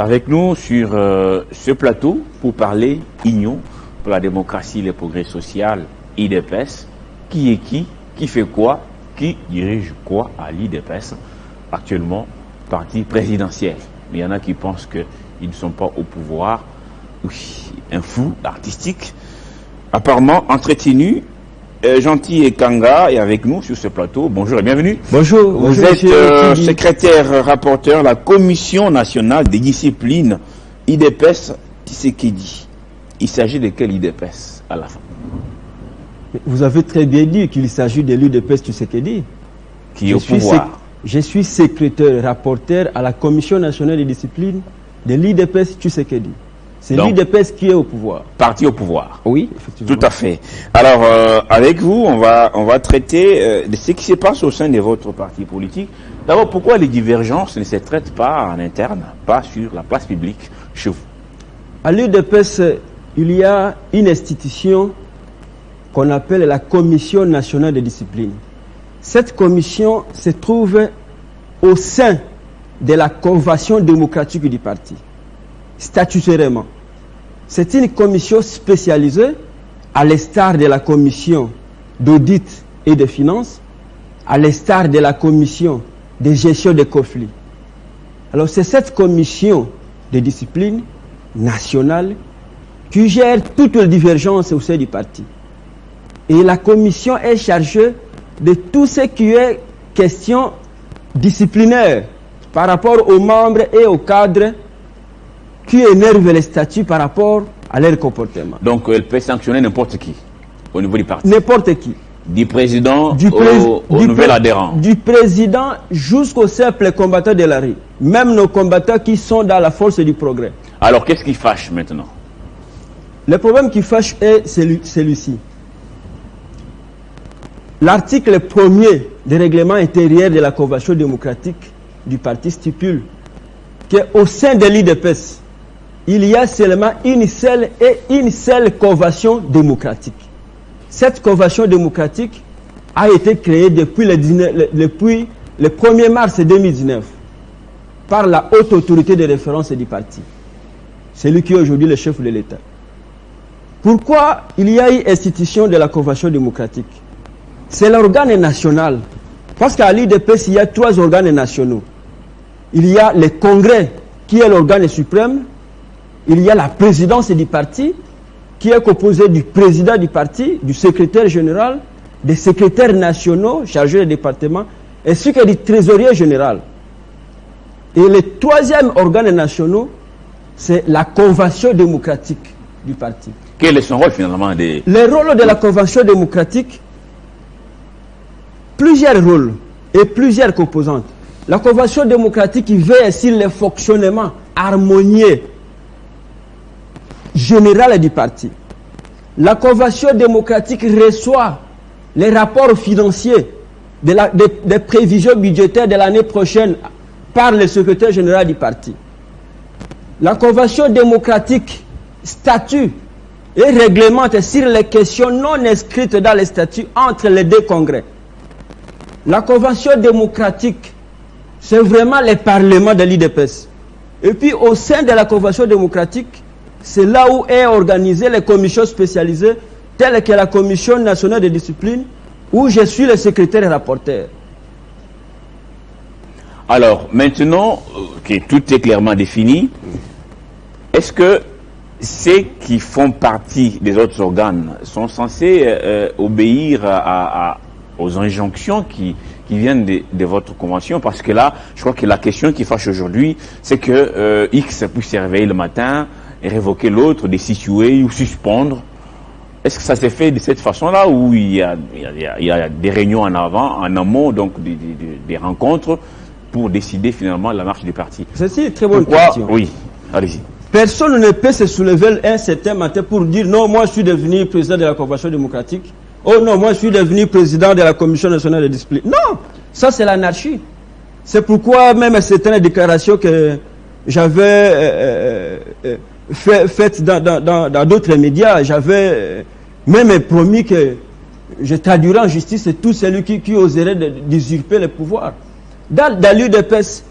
avec nous sur ce plateau pour parler Union pour la démocratie et le progrès social, IDPS. Qui est qui fait quoi, qui dirige quoi à l'IDPS, actuellement parti présidentiel. Mais il y en a qui pensent qu'ils ne sont pas au pouvoir. Oui, un fou artistique, apparemment entretenu. Gentil et Kanga est avec nous sur ce plateau. Bonjour et bienvenue. Bonjour. Vous êtes secrétaire rapporteur de la Commission nationale des disciplines IDPS Tshisekedi. Il s'agit de quel IDPS à la fin? Vous avez très bien dit qu'il s'agit de l'IDPS Tshisekedi. Qui est au pouvoir. Je suis secrétaire rapporteur à la Commission nationale des disciplines de l'IDPS Tshisekedi. C'est l'IDPS qui est au pouvoir. Parti au pouvoir. Oui, effectivement. Tout à fait. Alors, avec vous, on va traiter de ce qui se passe au sein de votre parti politique. D'abord, pourquoi les divergences ne se traitent pas en interne, pas sur la place publique chez vous? À l'IDPS, il y a une institution qu'on appelle la Commission nationale de discipline. Cette commission se trouve au sein de la Convention démocratique du parti, statutairement. C'est une commission spécialisée, à l'instar de la commission d'audit et de finances, à l'instar de la commission de gestion des conflits. Alors c'est cette commission de discipline nationale qui gère toutes les divergences au sein du parti. Et la commission est chargée de tout ce qui est question disciplinaire par rapport aux membres et aux cadres qui énervent les statuts par rapport à leur comportement. Donc elle peut sanctionner n'importe qui au niveau du parti? N'importe qui. Du président au nouvel adhérent? Du président jusqu'au simple combattant de la rue. Même nos combattants qui sont dans la force du progrès. Alors qu'est-ce qui fâche maintenant? Le problème qui fâche est celui-ci. L'article 1er du règlement intérieur de la Convention démocratique du parti stipule qu'au sein de l'IDPS, il y a seulement une seule convention démocratique. Cette convention démocratique a été créée depuis le 1er mars 2019 par la haute autorité de référence du parti. C'est lui qui est aujourd'hui le chef de l'État. Pourquoi il y a eu institution de la convention démocratique? C'est l'organe national. Parce qu'à l'IDPS, il y a 3 organes nationaux. Il y a le Congrès, qui est l'organe suprême. Il y a la présidence du parti, qui est composée du président du parti, du secrétaire général, des secrétaires nationaux chargés des départements, ainsi que du trésorier général. Et le 3e organe national, c'est la Convention démocratique du parti. Quel est son rôle finalement? Le rôle de la Convention démocratique, plusieurs rôles et plusieurs composantes. La Convention démocratique veille sur le fonctionnement harmonieux général du parti. La Convention démocratique reçoit les rapports financiers des prévisions budgétaires de l'année prochaine par le secrétaire général du parti. La Convention démocratique statue et réglemente sur les questions non inscrites dans les statuts entre les 2 congrès. La Convention démocratique, c'est vraiment le Parlement de l'IDPS. Et puis au sein de la Convention démocratique, c'est là où est organisée les commissions spécialisées, telles que la Commission nationale de discipline, où je suis le secrétaire rapporteur. Alors, maintenant que tout est clairement défini, est-ce que ceux qui font partie des autres organes sont censés obéir aux injonctions qui viennent de votre convention? Parce que là, je crois que la question qui fâche aujourd'hui, c'est que X puisse se réveiller le matin et révoquer l'autre, destituer ou suspendre. Est-ce que ça s'est fait de cette façon-là, ou il y a des réunions en amont, donc des rencontres pour décider finalement la marche du parti? C'est une très bonne question. Oui, allez-y. Personne ne peut se soulever un certain matin pour dire non, moi je suis devenu président de la Convention démocratique. Oh non, moi je suis devenu président de la Commission nationale de discipline. Non, ça c'est l'anarchie. C'est pourquoi même certaines déclarations que j'avais faites dans d'autres médias, j'avais même promis que je traduirai en justice tout celui qui oserait d'usurper le pouvoir. Dans l'UDPS,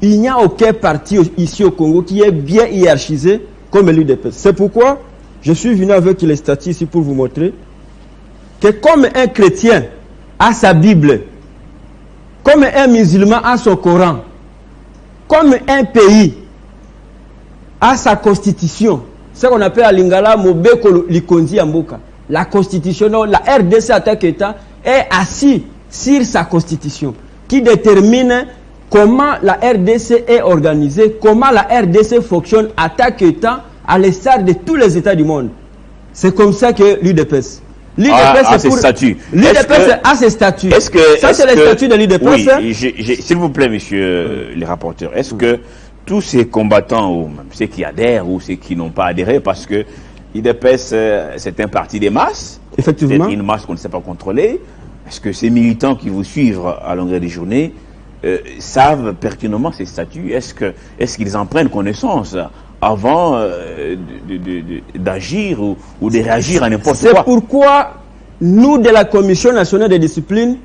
il n'y a aucun parti ici au Congo qui est bien hiérarchisé comme l'UDPS. C'est pourquoi je suis venu avec les statuts ici pour vous montrer que comme un chrétien a sa Bible, comme un musulman a son Coran, comme un pays a sa constitution, ce qu'on appelle à Lingala Mobeko Likonzi Amboka, la constitution, la RDC en tant qu'État est assis sur sa constitution qui détermine comment la RDC est organisée, comment la RDC fonctionne en tant qu'État à l'instar de tous les États du monde. C'est comme ça que l'UDPS. L'UDPS a ses statuts. L'UDPS a ses statuts. Ça, c'est les statuts de l'UDPS. Oui, s'il vous plaît, messieurs les rapporteurs, est-ce que tous ces combattants, ou même ceux qui adhèrent ou ceux qui n'ont pas adhéré, parce que l'UDPS, c'est un parti des masses, effectivement, c'est une masse qu'on ne sait pas contrôler, est-ce que ces militants qui vous suivent à longueur des journées savent pertinemment ces statuts? Est-ce qu'ils en prennent connaissance avant d'agir ou de réagir à n'importe quoi? C'est pourquoi nous, de la Commission nationale de discipline,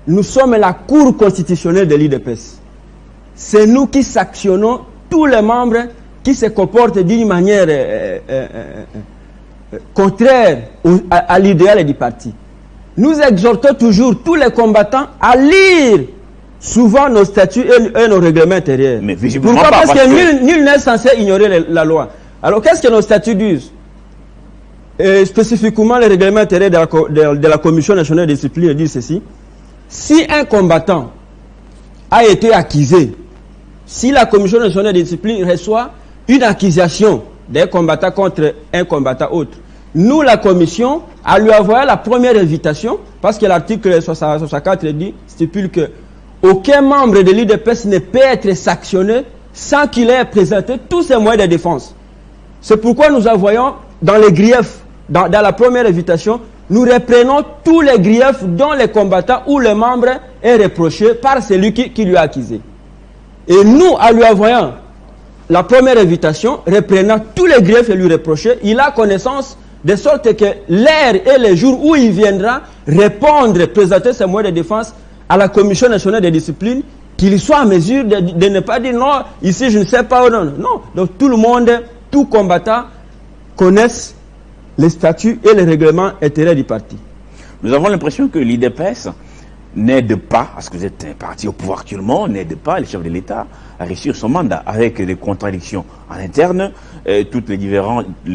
nous sommes la Cour constitutionnelle de l'UDPS. C'est nous qui sanctionnons tous les membres qui se comportent d'une manière contraire à l'idéal du parti. Nous exhortons toujours tous les combattants à lire souvent nos statuts et nos règlements intérieurs. Mais visiblement pourquoi? pas, Parce que nul n'est censé ignorer la loi. Alors qu'est-ce que nos statuts disent? Spécifiquement, les règlements intérieurs de la Commission nationale de discipline disent ceci. Si un combattant a été accusé, si la Commission nationale de discipline reçoit une accusation d'un combattant contre un combattant autre, nous, la Commission, à lui envoyer la première invitation, parce que l'article 64 stipule que aucun membre de l'UDPS ne peut être sanctionné sans qu'il ait présenté tous ses moyens de défense. C'est pourquoi nous envoyons dans les griefs, dans la première invitation, nous reprenons tous les griefs dont les combattants ou le membre est reproché par celui qui lui a accusé. Et nous, en lui envoyant la première invitation, reprenant tous les griefs et lui reprocher, il a connaissance de sorte que l'heure et le jour où il viendra répondre, présenter ses moyens de défense à la Commission nationale de discipline, qu'il soit en mesure de ne pas dire non, ici je ne sais pas. Non, non. Donc tout le monde, tout combattant connaissent les statuts et les règlements intérieurs du parti. Nous avons l'impression que l'UDPS n'aide pas, parce que vous êtes un parti au pouvoir actuellement, n'aide pas le chef de l'État à réussir son mandat, avec des contradictions en interne. Toutes les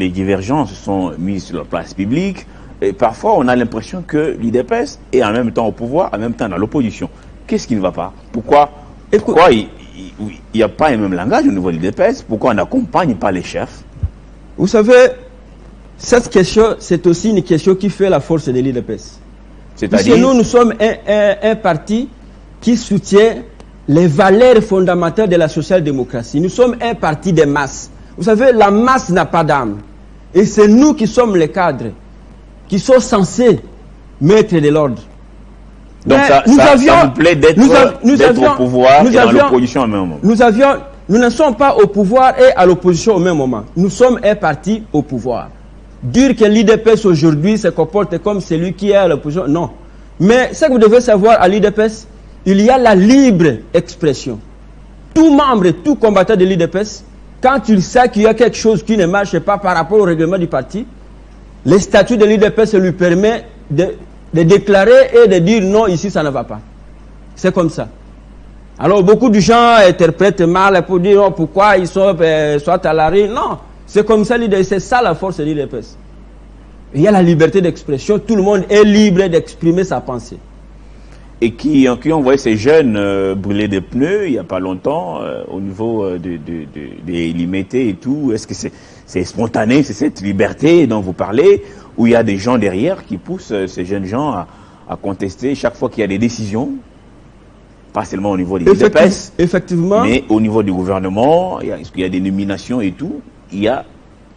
divergences sont mises sur la place publique. Et parfois, on a l'impression que l'UDPS est en même temps au pouvoir, en même temps dans l'opposition. Qu'est-ce qui ne va pas? Pourquoi il n'y a pas un même langage au niveau de l'UDPS? Pourquoi on n'accompagne pas les chefs? Vous savez, cette question, c'est aussi une question qui fait la force de l'UDPS. C'est-à-dire, nous sommes un parti qui soutient les valeurs fondamentales de la social-démocratie. Nous sommes un parti des masses. Vous savez, la masse n'a pas d'âme. Et c'est nous qui sommes les cadres, qui sont censés mettre de l'ordre. Donc ça vous plaît d'être au pouvoir et dans l'opposition au même moment? Nous ne sommes pas au pouvoir et à l'opposition au même moment. Nous sommes un parti au pouvoir. Dire que l'UDPS aujourd'hui se comporte comme celui qui est à l'opposition, non. Mais ce que vous devez savoir à l'UDPS, il y a la libre expression. Tout membre, tout combattant de l'UDPS, quand il sait qu'il y a quelque chose qui ne marche pas par rapport au règlement du parti, les statuts de l'UDPS lui permettent de déclarer et de dire non, ici ça ne va pas. C'est comme ça. Alors beaucoup de gens interprètent mal pour dire non, pourquoi ils sont soit à l'arrêt. Non, c'est comme ça, c'est ça la force de l'UDPS. Il y a la liberté d'expression, tout le monde est libre d'exprimer sa pensée. Et qui ont envoyé ces jeunes brûler des pneus il n'y a pas longtemps au niveau des limités et tout. Est-ce que c'est spontané, c'est cette liberté dont vous parlez, où il y a des gens derrière qui poussent ces jeunes gens à contester chaque fois qu'il y a des décisions, pas seulement au niveau des UDPS, effectivement, mais au niveau du gouvernement, il y a des nominations et tout, il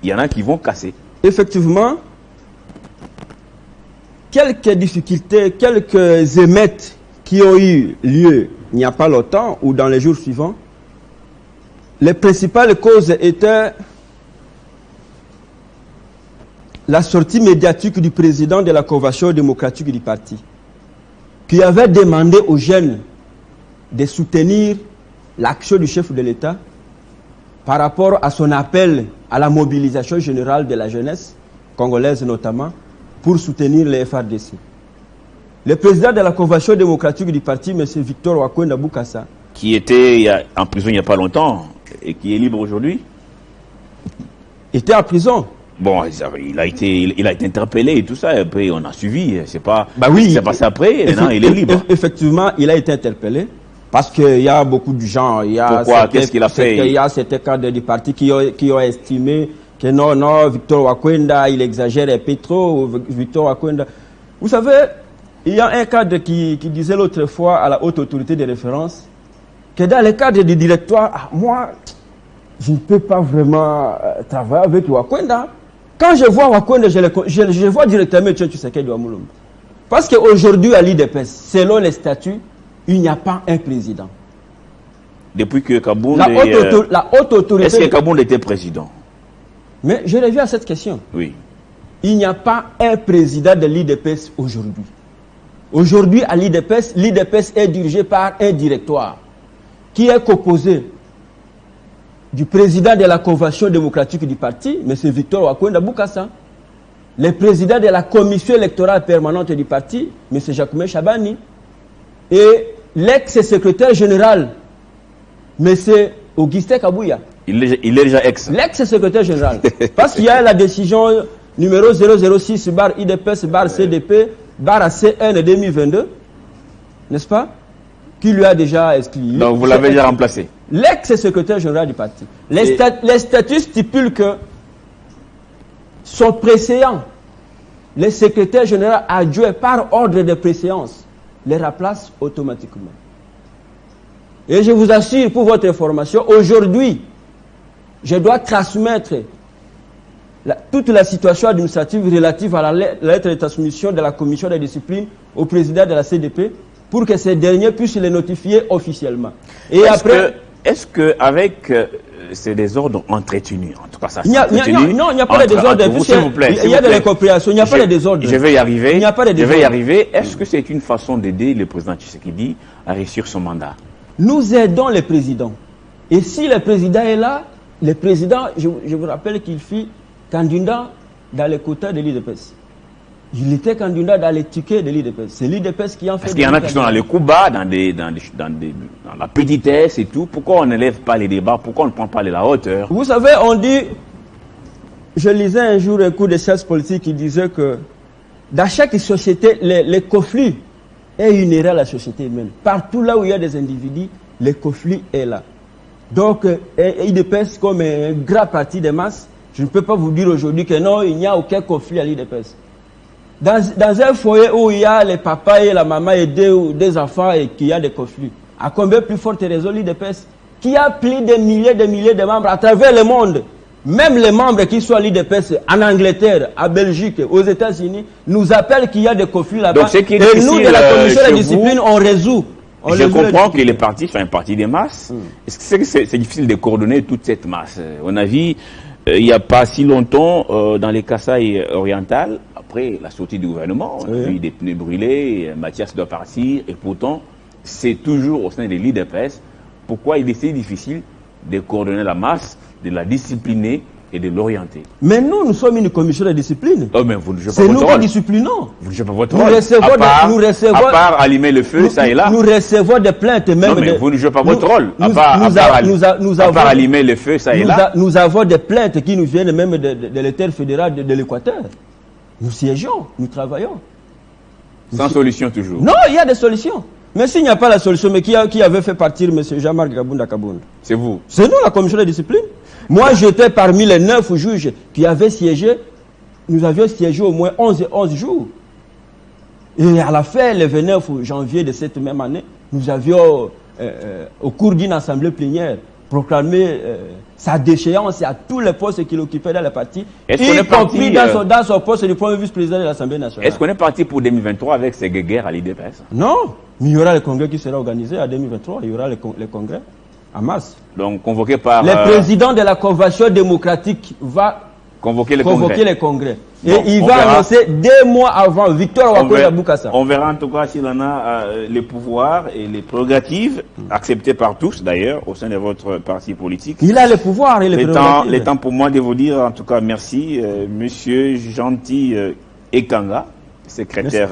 y en a qui vont casser. Effectivement, quelques difficultés, quelques émeutes qui ont eu lieu il n'y a pas longtemps ou dans les jours suivants, les principales causes étaient la sortie médiatique du président de la Convention démocratique du parti, qui avait demandé aux jeunes de soutenir l'action du chef de l'État par rapport à son appel à la mobilisation générale de la jeunesse, congolaise notamment, pour soutenir les FRDC. Le président de la Convention démocratique du parti, M. Victor Wakwenda Bukassa, qui était en prison il n'y a pas longtemps et qui est libre aujourd'hui, était en prison. Bon, il a été interpellé et tout ça, et après on a suivi, c'est pas... Bah oui, c'est passé après, maintenant il est libre. Effectivement, il a été interpellé, parce qu'il y a beaucoup de gens, pourquoi? Qu'est-ce qu'il a fait? Il y a certains cadres du parti qui ont estimé que non, Victor Wakwenda, il exagère un peu trop, Victor Wakwenda... Vous savez, il y a un cadre qui disait l'autre fois à la haute autorité de référence, que dans le cadre du directoire, moi, je ne peux pas vraiment travailler avec Wakwenda. Quand je vois Wakwenda, je vois directement Etienne Tshisekedi wa Mulumba. Parce qu'aujourd'hui, à l'IDPS, selon les statuts, il n'y a pas un président. Depuis que Kabound la haute autorité... Est-ce que Kabound était président? Mais je reviens à cette question. Oui. Il n'y a pas un président de l'IDPS aujourd'hui. Aujourd'hui, à l'IDPS est dirigé par un directoire qui est composé du président de la Convention démocratique du parti, M. Victor Wakwenda Bukassa, le président de la commission électorale permanente du parti, M. Jacques Chabani, et l'ex-secrétaire général, M. Augustin Kabouya. Il est déjà ex. L'ex-secrétaire général. Parce qu'il y a la décision numéro 006 bar IDPS bar CDP bar ACN 2022, n'est-ce pas, qui lui a déjà exclu. Donc vous l'avez déjà remplacé. L'ex-secrétaire général du parti. Les statuts stipulent que son préséant, le secrétaire général adjoint par ordre de préséance, les remplace automatiquement. Et je vous assure, pour votre information, aujourd'hui, je dois transmettre toute la situation administrative relative à la lettre de transmission de la commission de discipline au président de la CDP pour que ces derniers puissent les notifier officiellement. Et est-ce que avec ces désordres entretenus, en tout cas ça, non, il n'y a pas de désordre. S'il vous plaît, il y a de l'incompréhension, il n'y a pas de désordre. Je vais y arriver. Il n'y a pas de désordre. Je vais y arriver. Est-ce que c'est une façon d'aider le président Tshisekedi à réussir son mandat? Nous aidons le président. Et si le président est là, le président, je vous rappelle qu'il fit candidat dans les quotas de l'IDPS. Il était candidat dans les tickets de l'IDPS. C'est l'IDPS qui en fait... Parce qu'il y en a qui sont dans les coups bas, dans la petitesse et tout. Pourquoi on n'élève pas les débats? Pourquoi on ne prend pas la hauteur? Vous savez, on dit... Je lisais un jour un cours de sciences politiques qui disait que dans chaque société, les conflits est inhérent à la société humaine. Partout là où il y a des individus, le conflit est là. Donc, l'IDPS comme un grand parti de masse, je ne peux pas vous dire aujourd'hui que non, il n'y a aucun conflit à l'IDPS. Dans un foyer où il y a les papas et la maman et des enfants et qu'il y a des conflits, à combien plus forte raison l'IDPS, qui a plus de milliers de membres à travers le monde, même les membres qui sont à l'IDPS en Angleterre, en Belgique, aux États-Unis, nous appellent qu'il y a des conflits là-bas. Et nous, de la commission de discipline, on résout. Je comprends que les partis sont un parti des masses. Est-ce que c'est difficile de coordonner toute cette masse? On a vu, il n'y a pas si longtemps, dans les Kasaï orientales, après la sortie du gouvernement, on a vu des pneus brûlés, Mathias doit partir, et pourtant, c'est toujours au sein de l'IDPS. Pourquoi il est si difficile de coordonner la masse, de la discipliner et de l'orienter? Mais nous sommes une commission de discipline. Oh, mais vous ne jouez pas c'est votre nous rôle. qui disciplinons. Vous ne jouez pas votre rôle. À part allumer le feu, ça et là. Nous recevons des plaintes même. Non, mais vous ne jouez pas votre rôle. À part allumer le feu, ça et là. Nous avons des plaintes qui nous viennent même de l'État fédéral de l'Équateur. Nous siégeons, nous travaillons. Sans solution toujours. Non, il y a des solutions. Mais s'il n'y a pas la solution, mais qui avait fait partir M. Jean-Marc Kabunda Kabound? C'est vous. C'est nous, la commission de discipline. Moi, j'étais parmi les 9 juges qui avaient siégé. Nous avions siégé au moins 11 jours. Et à la fin, le 29 janvier de cette même année, nous avions, au cours d'une assemblée plénière, proclamé sa déchéance à tous les postes qu'il occupait dans le parti, y compris dans son poste de premier vice-président de l'Assemblée nationale. Est-ce qu'on est parti pour 2023 avec ces guerres à l'IDPS? Non, mais il y aura le congrès qui sera organisé en 2023. Il y aura le congrès en mars. Donc convoqué par... Le président de la Convention démocratique va convoquer le congrès. Et il va annoncer 2 mois avant Victor Wakoya Boukassa. On verra en tout cas s'il en a les pouvoirs et les prérogatives, acceptés par tous d'ailleurs, au sein de votre parti politique. Il a les pouvoirs et les prérogatives. Il est temps pour moi de vous dire en tout cas merci, monsieur Gentil Ekanga, secrétaire,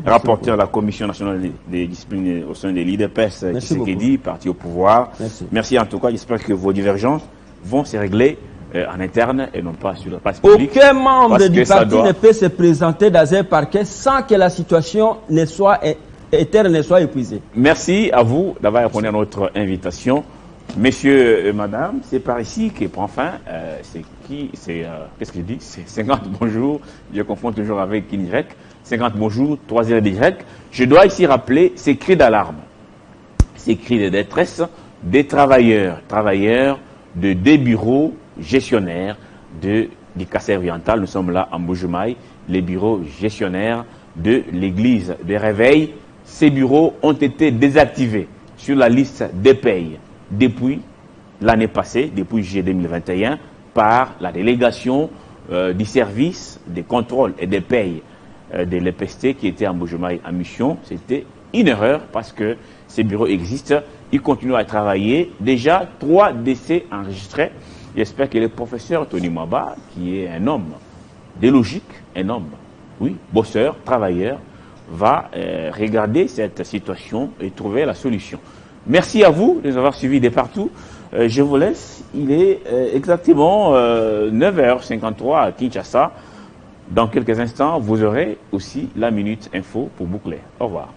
rapporteur de la Commission nationale des disciplines au sein de l'IDPS, Tshisekedi, parti au pouvoir. Merci en tout cas, j'espère que vos divergences vont se régler en interne et non pas sur la place publique. Aucun membre du parti ne peut se présenter dans un parquet sans que la situation ne soit épuisée. Merci à vous d'avoir répondu à notre invitation. Messieurs et madame, c'est par ici que prend fin. Qu'est-ce que je dis? C'est 50 bonjours. Je confonds toujours avec Y. 50 bonjours, 3 heures d'Y. Je dois ici rappeler ces cris d'alarme, ces cris de détresse des travailleurs de des bureaux gestionnaires du Kassai oriental. Nous sommes là en Mbuji-Mayi, les bureaux gestionnaires de l'église de Réveil. Ces bureaux ont été désactivés sur la liste des payes depuis l'année passée, depuis juillet 2021, par la délégation du service des contrôles et des payes de l'EPST qui était en Mbuji-Mayi en mission. C'était une erreur parce que ces bureaux existent, ils continuent à travailler. Déjà 3 décès enregistrés. J'espère que le professeur Tony Maba, qui est un homme de logique, un homme, oui, bosseur, travailleur, va regarder cette situation et trouver la solution. Merci à vous de nous avoir suivis de partout. Je vous laisse. Il est exactement 9h53 à Kinshasa. Dans quelques instants, vous aurez aussi la Minute Info pour boucler. Au revoir.